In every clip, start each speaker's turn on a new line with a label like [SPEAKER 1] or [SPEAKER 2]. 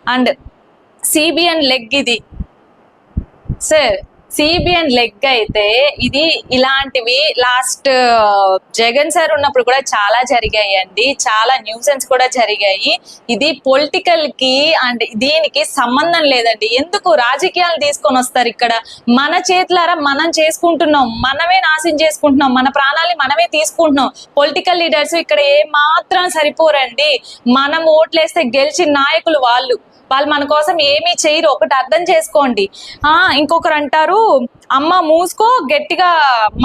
[SPEAKER 1] And CBN leg ఇది sir. CBN leg అయితే ఇది ఇలాంటివి లాస్ట్ జగన్ సార్ ఉన్నప్పుడు కూడా చాలా జరిగాయండి, చాలా న్యూసెన్స్ కూడా జరిగాయి. ఇది పొలిటికల్ కి అండ్ దీనికి సంబంధం లేదండి. ఎందుకు రాజకీయాలు తీసుకొని వస్తారు ఇక్కడ? మన చేతులారా మనం చేసుకుంటున్నాం, మనమే నాశనం చేసుకుంటున్నాం, మన ప్రాణాలని మనమే తీసుకుంటున్నాం. పొలిటికల్ లీడర్స్ ఇక్కడ ఏ మాత్రం సరిపోరండి. మనం ఓట్లేస్తే గెలిచిన నాయకులు వాళ్ళు మన కోసం ఏమీ చేయరు, ఒకటి అర్థం చేసుకోండి. ఇంకొకరు అంటారు, అమ్మ మూసుకో, గట్టిగా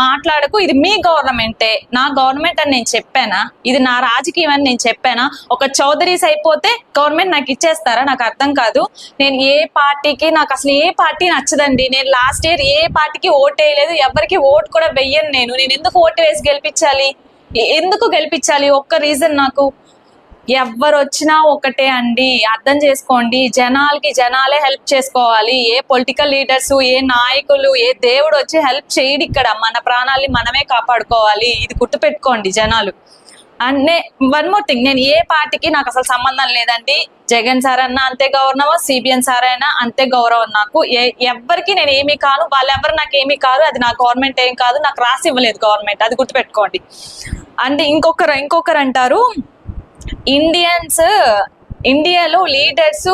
[SPEAKER 1] మాట్లాడకు, ఇది మీ గవర్నమెంటే, నా గవర్నమెంట్ అని నేను చెప్పానా? ఇది నా రాజకీయం అని నేను చెప్పానా? ఒక చౌదరీస్ అయిపోతే గవర్నమెంట్ నాకు ఇచ్చేస్తారా? నాకు అర్థం కాదు. నేను ఏ పార్టీకి, నాకు అసలు ఏ పార్టీ నచ్చదండి. నేను లాస్ట్ ఇయర్ ఏ పార్టీకి ఓటు వేయలేదు, ఎవరికి ఓటు కూడా వెయ్యను. నేను ఎందుకు ఓటు వేసి గెలిపించాలి? ఎందుకు గెలిపించాలి? ఒక్క రీజన్ నాకు. ఎవరు వచ్చినా ఒకటే అండి, అర్థం చేసుకోండి. జనాలకి జనాలే హెల్ప్ చేసుకోవాలి. ఏ పొలిటికల్ లీడర్స్, ఏ నాయకులు, ఏ దేవుడు వచ్చి హెల్ప్ చేయడు ఇక్కడ. మన ప్రాణాలని మనమే కాపాడుకోవాలి. ఇది గుర్తుపెట్టుకోండి జనాలు. అండ్ వన్ మోర్ థింగ్, నేను ఏ పార్టీకి నాకు అసలు సంబంధం లేదండి. జగన్ సార్ అన్నా అంతే గౌరవం, సిబిఎన్ సార్ అయినా అంతే గౌరవం. నాకు ఎవరికి నేను ఏమీ కాను, వాళ్ళెవరు నాకు ఏమీ కాదు. అది నా గవర్నమెంట్ ఏం కాదు, నాకు రాసి ఇవ్వలేదు గవర్నమెంట్, అది గుర్తుపెట్టుకోండి. అండ్ ఇంకొకరు అంటారు, ఇండియాలో లీడర్స్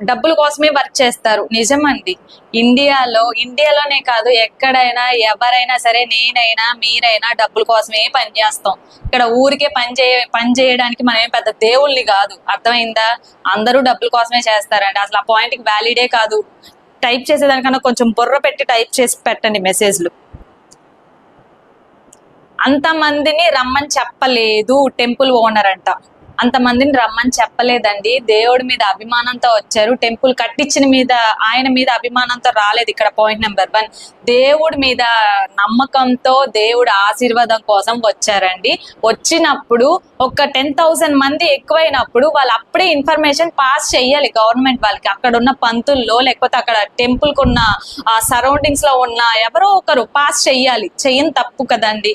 [SPEAKER 1] డబ్బుల కోసమే వర్క్ చేస్తారు. నిజమండి. ఇండియాలోనే కాదు, ఎక్కడైనా ఎవరైనా సరే, నేనైనా మీరైనా డబ్బుల కోసమే పనిచేస్తాం. ఇక్కడ ఊరికే పని చేయడానికి మనం ఏం పెద్ద దేవుళ్ళని కాదు. అర్థమైందా? అందరూ డబ్బుల కోసమే చేస్తారండి. అసలు ఆ పాయింట్కి వ్యాలిడే కాదు. టైప్ చేసేదానికన్నా కొంచెం బుర్ర పెట్టి టైప్ చేసి పెట్టండి మెసేజ్లు. అంతమందిని రమ్మని చెప్పలేదు టెంపుల్ ఓనర్ అంట. అంతమందిని రమ్మని చెప్పలేదండి. దేవుడి మీద అభిమానంతో వచ్చారు. టెంపుల్ కట్టించిన మీద ఆయన మీద అభిమానంతో రాలేదు. ఇక్కడ పాయింట్ నెంబర్ 1, దేవుడి మీద నమ్మకంతో, దేవుడి ఆశీర్వాదం కోసం వచ్చారండి. వచ్చినప్పుడు ఒక 10,000 మంది ఎక్కువైనప్పుడు వాళ్ళు అప్పుడే ఇన్ఫర్మేషన్ పాస్ చేయాలి గవర్నమెంట్ వాళ్ళకి. అక్కడ ఉన్న పంతుల్లో, లేకపోతే అక్కడ టెంపుల్ కున్న సరౌండింగ్స్ లో ఉన్న ఎవరో ఒకరు పాస్ చెయ్యాలి. చెయ్యని తప్పు కదండి.